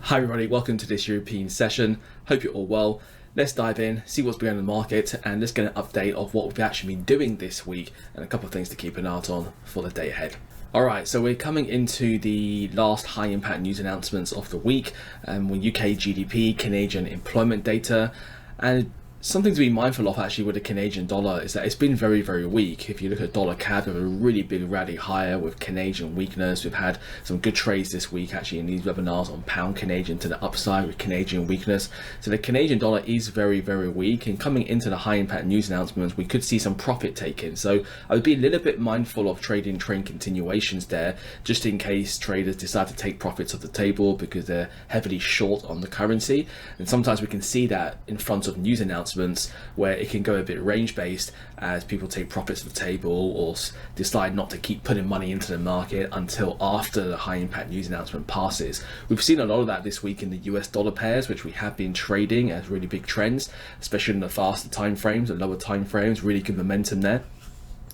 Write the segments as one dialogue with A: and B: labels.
A: Hi everybody, welcome to this European session. Hope you're all well. Let's dive in, see what's going on in the market, and let's get an update of what we've actually been doing this week and a couple of things to keep an eye on for the day ahead. Alright, so we're coming into the last high impact news announcements of the week with UK GDP, Canadian employment data, and something to be mindful of actually with the Canadian dollar is that it's been very, very weak. If you look at dollar CAD, we have a really big rally higher with Canadian weakness. We've had some good trades this week actually in these webinars on pound Canadian to the upside with Canadian weakness. So the Canadian dollar is very, very weak, and coming into the high impact news announcements, we could see some profit taken. So I would be a little bit mindful of trading trend continuations there, just in case traders decide to take profits off the table because they're heavily short on the currency. And sometimes we can see that in front of news announcements where it can go a bit range based as people take profits off the table or decide not to keep putting money into the market until after the high impact news announcement passes. We've seen a lot of that this week in the US dollar pairs, which we have been trading as really big trends, especially in the faster time frames and lower time frames. Really good momentum there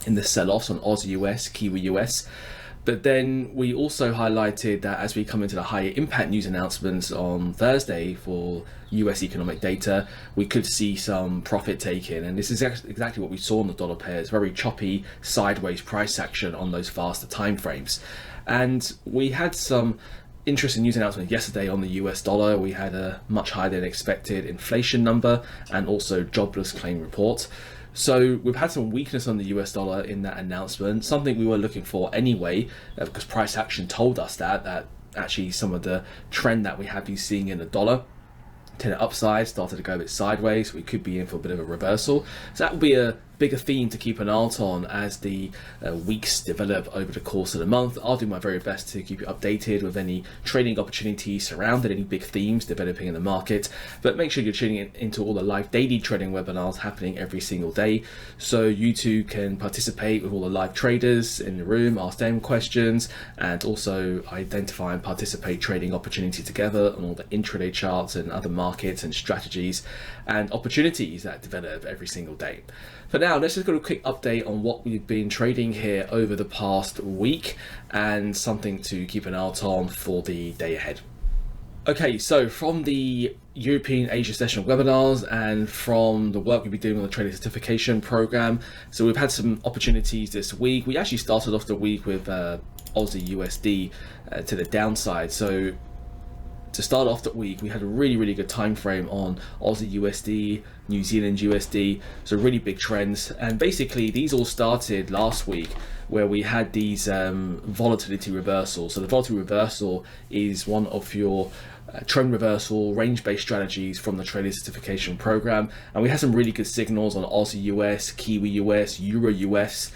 A: in the sell-offs on Aussie US, Kiwi US. But then we also highlighted that as we come into the higher impact news announcements on Thursday for US economic data, we could see some profit taken. And this is exactly what we saw in the dollar pairs, very choppy sideways price action on those faster time frames. And we had some interesting news announcement yesterday on the US dollar. We had a much higher than expected inflation number and also jobless claim report. So we've had some weakness on the US dollar in that announcement, something we were looking for anyway, because price action told us that actually some of the trend that we have been seeing in the dollar to the upside started to go a bit sideways. We could be in for a bit of a reversal. So that will be a bigger theme to keep an eye on as the weeks develop over the course of the month. I'll do my very best to keep you updated with any trading opportunities surrounding any big themes developing in the market, but make sure you're tuning into all the live daily trading webinars happening every single day, so you too can participate with all the live traders in the room, ask them questions, and also identify and participate trading opportunity together on all the intraday charts and other markets and strategies and opportunities that develop every single day. For now, let's just go to a quick update on what we've been trading here over the past week and something to keep an eye on for the day ahead. Okay, so from the European Asia session webinars and from the work we've been doing on the trading certification program, so we've had some opportunities this week. We actually started off the week with Aussie USD to the downside. So to start off the week, we had a really good time frame on Aussie USD, New Zealand USD, so really big trends. And basically these all started last week where we had these volatility reversals. So the volatility reversal is one of your trend reversal range-based strategies from the trading certification program, and we had some really good signals on Aussie US, Kiwi US, Euro US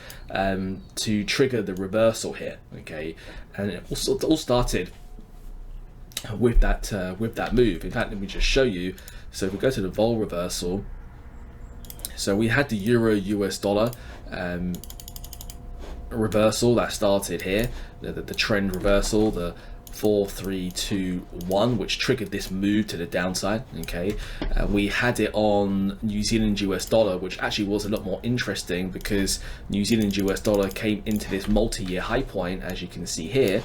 A: to trigger the reversal here. Okay, and it all started with that move. In fact, let me just show you. So if we go to the vol reversal, so we had the Euro US dollar reversal that started here, the trend reversal, the 4, 3, 2, 1, which triggered this move to the downside. Okay, we had it on New Zealand US dollar, which actually was a lot more interesting because New Zealand US dollar came into this multi-year high point, as you can see here.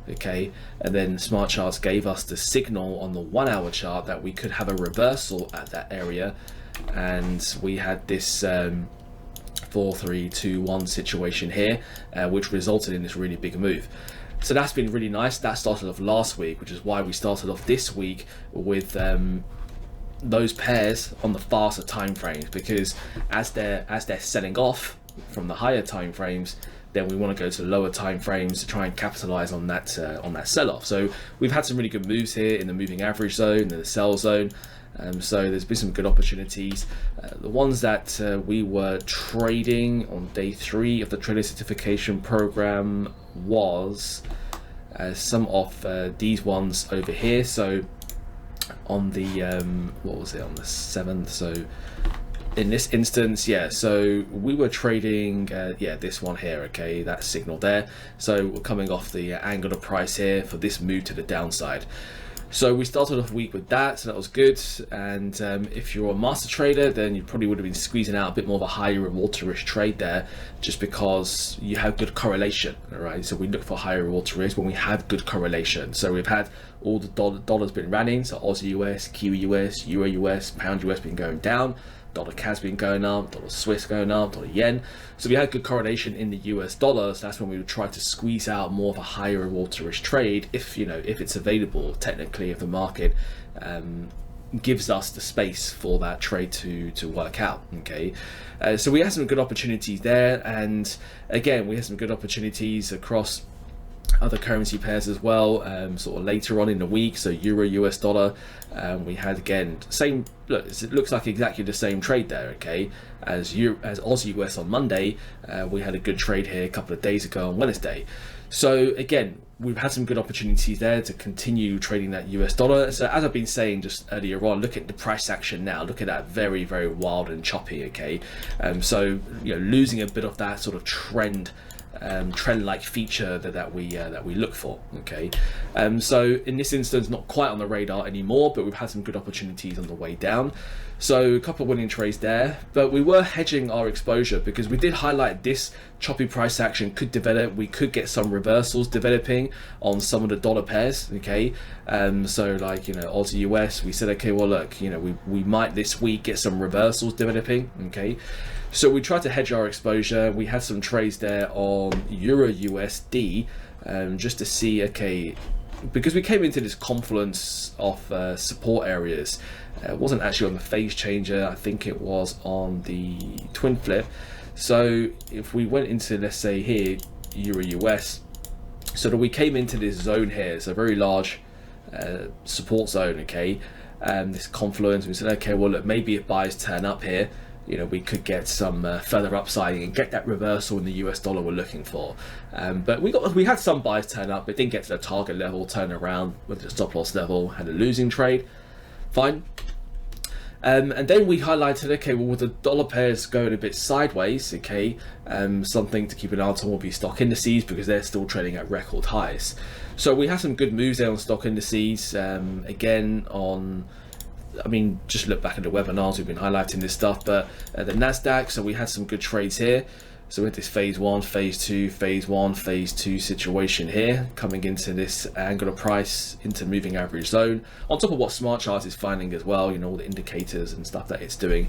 A: Okay, and then Smart Charts gave us the signal on the 1 hour chart that we could have a reversal at that area, and we had this 4, 3, 2, 1 situation here, which resulted in this really big move. So that's been really nice. That started off last week, which is why we started off this week with those pairs on the faster time frames, because as they're selling off from the higher time frames, then we want to go to the lower time frames to try and capitalize on that sell-off. So we've had some really good moves here in the moving average zone and the sell zone. So there's been some good opportunities. The ones that we were trading on day 3 of the trader certification program was some of these ones over here. So on the what was it, on the 7th? So in this instance, yeah, so we were trading this one here. Okay, that signal there. So we're coming off the angle of price here for this move to the downside. So we started off the week with that, so that was good. And if you're a master trader, then you probably would have been squeezing out a bit more of a higher reward to risk trade there, just because you have good correlation, all right? So we look for higher reward to risk when we have good correlation. So we've had all the dollars been running, so Aussie US, Kiwi US, Euro US, Pound US been going down, dollar CAD's been going up, dollar Swiss going up, dollar yen. So we had good correlation in the US dollar. So that's when we would try to squeeze out more of a higher reward to risk trade if it's available. Technically, if the market gives us the space for that trade to work out. Okay, so we had some good opportunities there, and again we had some good opportunities across other currency pairs as well, sort of later on in the week. So Euro US dollar, we had again same look, it looks like exactly the same trade there, okay, as Aussie US on Monday. We had a good trade here a couple of days ago on Wednesday. So again, we've had some good opportunities there to continue trading that US dollar. So as I've been saying just earlier on, look at the price action now. Look at that, very, very wild and choppy, okay. So losing a bit of that sort of trend-like feature that we look for, okay. So in this instance, not quite on the radar anymore, but we've had some good opportunities on the way down. So a couple of winning trades there, but we were hedging our exposure because we did highlight this choppy price action could develop. We could get some reversals developing on some of the dollar pairs, okay. So like Aussie US, we said, okay, well look, we might this week get some reversals developing, okay. So we tried to hedge our exposure. We had some trades there on Euro USD, just to see, okay, because we came into this confluence of support areas. It wasn't actually on the phase changer. I think it was on the twin flip. So if we went into, let's say here, Euro US, so that we came into this zone here. It's a very large support zone, okay. This confluence. We said, okay, well look, maybe if buyers turn up here, we could get some further upside and get that reversal in the US dollar we're looking for. But we had some buys turn up, but didn't get to the target level, turn around with the stop loss level, had a losing trade. Fine. And then we highlighted, okay, well, with the dollar pairs going a bit sideways, okay, something to keep an eye on will be stock indices, because they're still trading at record highs. So we had some good moves there on stock indices. Again, just look back at the webinars, we've been highlighting this stuff, but the NASDAQ, so we had some good trades here. So with this phase 1, phase 2, phase 1, phase 2 situation here, coming into this angular price into moving average zone, on top of what Smart Charts is finding as well, all the indicators and stuff that it's doing.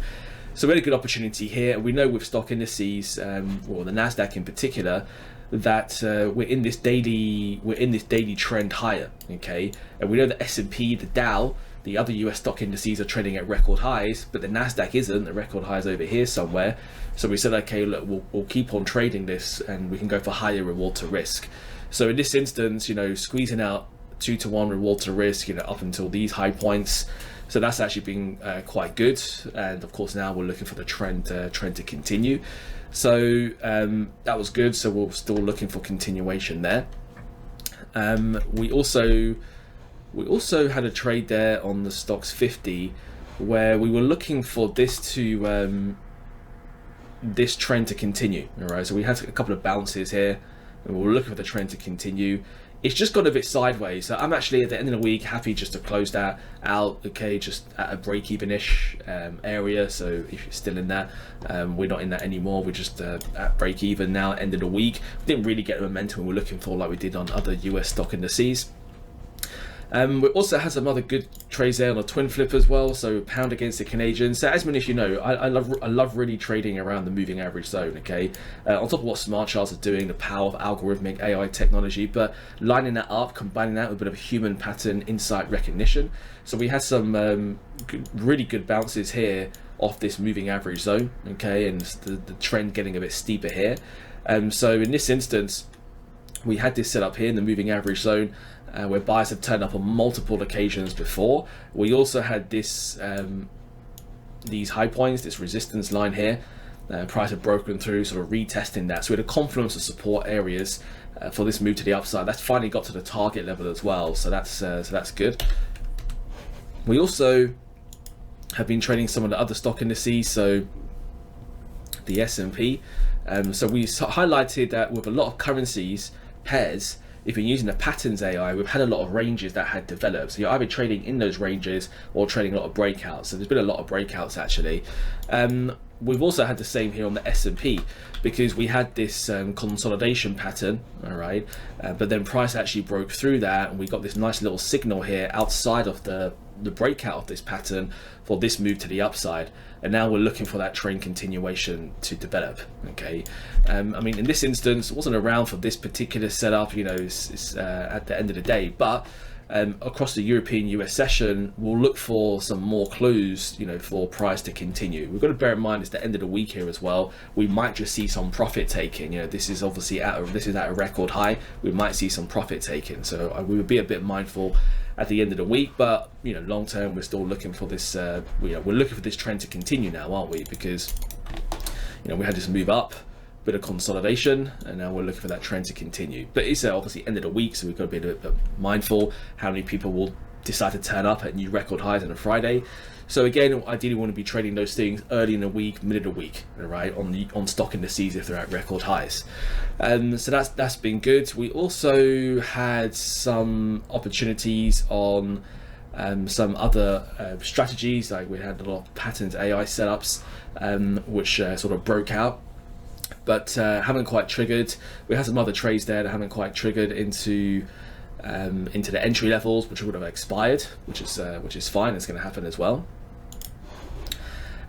A: So we had a good opportunity here. We know with stock indices, or the NASDAQ in particular, that we're in this daily trend higher, okay. And we know the S&P, the Dow, the other US stock indices are trading at record highs, but the NASDAQ isn't. The record highs over here somewhere. So we said, okay, look, we'll keep on trading this, and we can go for higher reward to risk. So in this instance, squeezing out 2-to-1 reward to risk, up until these high points. So that's actually been quite good. And of course, now we're looking for the trend to continue. So that was good. So we're still looking for continuation there. We also had a trade there on the Stocks 50 where we were looking for this trend to continue. All right, so we had a couple of bounces here, and we were looking for the trend to continue. It's just got a bit sideways, so I'm actually at the end of the week happy just to close that out, okay, just at a break-even-ish area. So if you're still in that, we're not in that anymore, we're just at break-even now, end of the week. We didn't really get the momentum we were looking for like we did on other US stock indices. We also had some other good trades there on a twin flip as well, so pound against the Canadian. So as many of you know, I love really trading around the moving average zone, okay? On top of what Smart Charts are doing, the power of algorithmic AI technology, but lining that up, combining that with a bit of human pattern insight recognition. So we had some really good bounces here off this moving average zone, okay? And the trend getting a bit steeper here. So in this instance, we had this set up here in the moving average zone, where buyers have turned up on multiple occasions before. We also had this these high points, this resistance line here. Price had broken through, sort of retesting that. So we had a confluence of support areas for this move to the upside. That's finally got to the target level as well. So that's good. We also have been trading some of the other stock indices, so the S&P. So we highlighted that with a lot of currencies pairs, if you're using the patterns AI, we've had a lot of ranges that had developed. So you're either trading in those ranges or trading a lot of breakouts. So there's been a lot of breakouts actually. We've also had the same here on the S&P, because we had this consolidation pattern, all right, but then price actually broke through that, and we got this nice little signal here outside of the breakout of this pattern for this move to the upside, and now we're looking for that trend continuation to develop. Okay, I mean, in this instance, it wasn't around for this particular setup, you know, it's at the end of the day, but across the European US session, we'll look for some more clues, you know, for price to continue. We've got to bear in mind it's the end of the week here as well. We might just see some profit taking. You know, this is obviously at a record high. We might see some profit taking, so we would be a bit mindful at the end of the week. But you know, long term, we're still looking for this. We're looking for this trend to continue now, aren't we? Because you know, we had this move up, bit of consolidation, and now we're looking for that trend to continue. But it's obviously end of the week, so we've got to be a bit mindful how many people will decide to turn up at new record highs on a Friday. So again, ideally we want to be trading those things early in the week, mid of the week, right, on stock indices if they're at record highs. So that's been good. We also had some opportunities on some other strategies, like we had a lot of patterns AI setups, which sort of broke out, but haven't quite triggered. We had some other trades there that haven't quite triggered into the entry levels, which would have expired, which is fine. It's going to happen as well.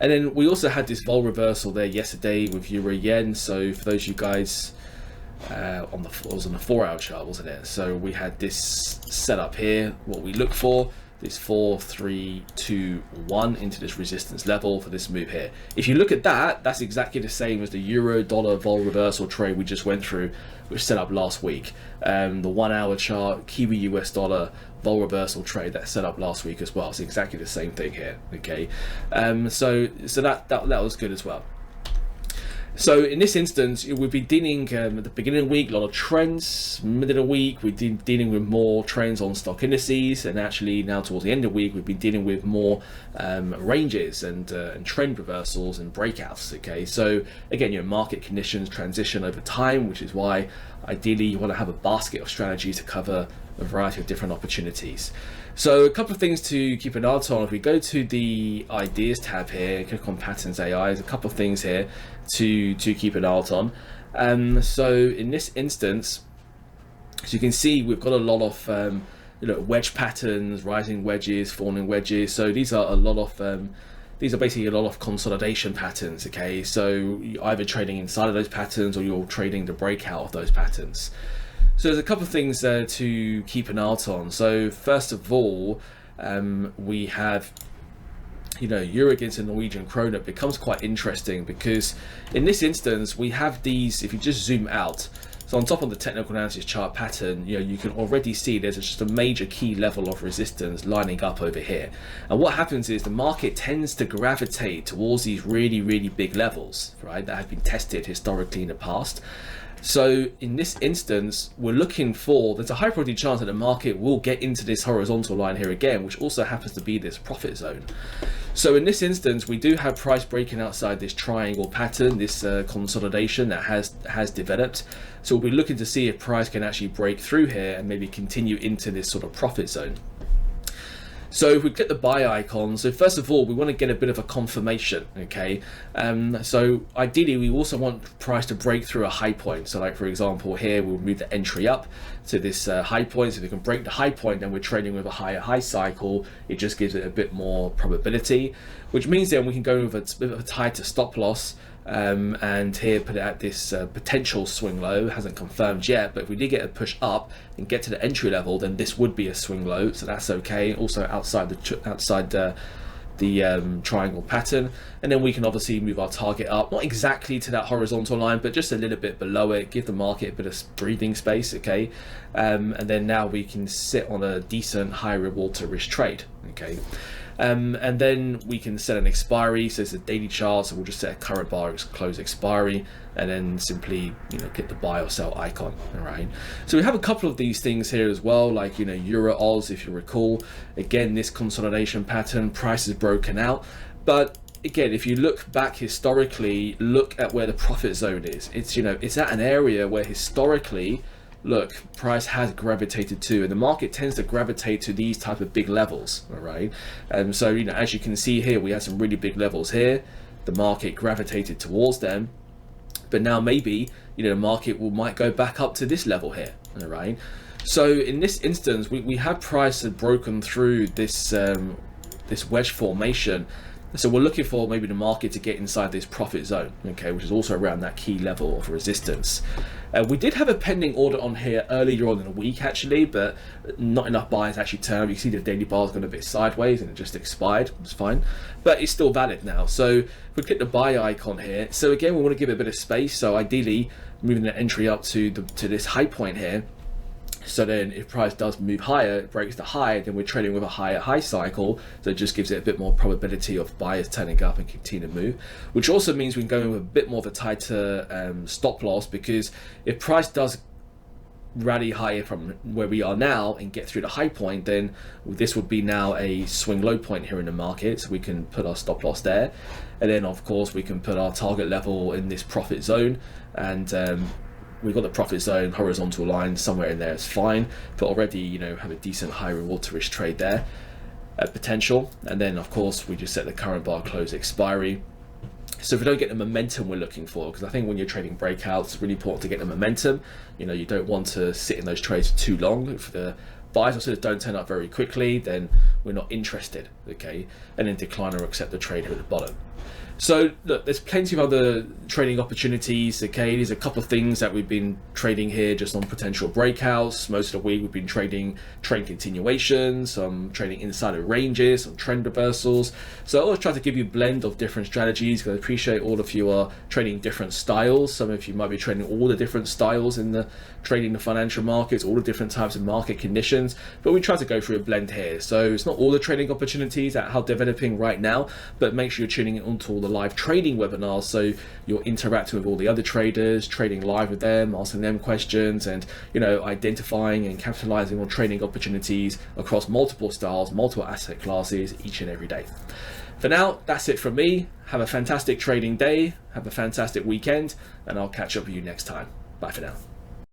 A: And then we also had this vol reversal there yesterday with Euro Yen. So for those of you guys it was on the 4-hour chart, wasn't it? So we had this setup here. What we look for, this 4, 3, 2, 1 into this resistance level for this move here. If you look at that, that's exactly the same as the euro dollar vol reversal trade we just went through, which set up last week. The 1-hour chart, Kiwi US dollar vol reversal trade that set up last week as well. It's exactly the same thing here. Okay, so that was good as well. So in this instance, we've been dealing at the beginning of the week, a lot of trends. Middle of the week, we've been dealing with more trends on stock indices, and actually now towards the end of the week, we've been dealing with more ranges and trend reversals and breakouts. Okay, so again, market conditions transition over time, which is why ideally you want to have a basket of strategies to cover a variety of different opportunities. So a couple of things to keep an eye on. If we go to the ideas tab here, click on patterns AI, there's a couple of things here to keep an eye on. So in this instance, as you can see, we've got a lot of wedge patterns, rising wedges, falling wedges. So these are basically a lot of consolidation patterns. Okay, so you're either trading inside of those patterns or you're trading the breakout of those patterns. So there's a couple of things there to keep an eye on. So first of all, we have euro against the Norwegian krone. It becomes quite interesting because in this instance we have these, if you just zoom out, so on top of the technical analysis chart pattern, you can already see there's just a major key level of resistance lining up over here. And what happens is the market tends to gravitate towards these really, really big levels, right, that have been tested historically in the past. So in this instance, we're looking for, there's a high probability chance that the market will get into this horizontal line here again, which also happens to be this profit zone. So in this instance, we do have price breaking outside this triangle pattern, this consolidation that has developed. So we'll be looking to see if price can actually break through here and maybe continue into this sort of profit zone. So if we click the buy icon, so first of all, we want to get a bit of a confirmation, okay? So ideally, we also want price to break through a high point. So like, for example, here, we'll move the entry up to this high point. So if we can break the high point, then we're trading with a higher high cycle. It just gives it a bit more probability, which means then we can go with a bit of a tighter stop loss. And here put it at this potential swing low. Hasn't confirmed yet, but if we did get a push up and get to the entry level, then this would be a swing low, so that's okay. Also outside the triangle pattern, and then we can obviously move our target up, not exactly to that horizontal line, but just a little bit below it, give the market a bit of breathing space, okay? And then now we can sit on a decent high reward to risk trade, okay? And then we can set an expiry, so it's a daily chart, so we'll just set a current bar close expiry, and then simply get the buy or sell icon. All right, so we have a couple of these things here as well, like Euro Oz, if you recall. Again, this consolidation pattern, price is broken out, but again, if you look back historically, look at where the profit zone is. It's it's at an area where historically look, price has gravitated to, and the market tends to gravitate to these type of big levels, all right? So, you know, as you can see here, we have some really big levels here. The market gravitated towards them, but now maybe, you know, the market might go back up to this level here, all right? So in this instance, we have price had broken through this this wedge formation. So we're looking for maybe the market to get inside this profit zone, okay, which is also around that key level of resistance. We did have a pending order on here earlier on in the week, actually, but not enough buyers actually turned. You see the daily bar's gone a bit sideways and it just expired. It's fine, but it's still valid now. So if we click the buy icon here, so again, we want to give it a bit of space. So ideally, moving the entry up to this high point here. So then if price does move higher, it breaks the high, then we're trading with a higher high cycle. So it just gives it a bit more probability of buyers turning up and continue to move, which also means we can go in with a bit more of a tighter stop loss, because if price does rally higher from where we are now and get through the high point, then this would be now a swing low point here in the market. So we can put our stop loss there. And then of course we can put our target level in this profit zone, and we've got the profit zone, horizontal line, somewhere in there is fine, but already, you know, have a decent high reward to risk trade there, potential. And then of course we just set the current bar close expiry. So if we don't get the momentum we're looking for, because I think when you're trading breakouts, it's really important to get the momentum. You know, you don't want to sit in those trades for too long. If the buys or sellers don't turn up very quickly, then we're not interested, okay? And then decline or accept the trade here at the bottom. So look, there's plenty of other trading opportunities, okay? There's a couple of things that we've been trading here just on potential breakouts. Most of the week we've been trading trend continuations, some trading inside of ranges, some trend reversals. So I always try to give you a blend of different strategies, because I appreciate all of you are trading different styles. Some of you might be trading all the different styles in the trading the financial markets, all the different types of market conditions, but we try to go through a blend here. So it's not all the trading opportunities that are developing right now, but make sure you're tuning in onto all the live trading webinars, so you're interacting with all the other traders, trading live with them, asking them questions, and, you know, identifying and capitalizing on trading opportunities across multiple styles, multiple asset classes each and every day. For now, that's it from me. Have a fantastic trading day, have a fantastic weekend, and I'll catch up with you next time. Bye for now.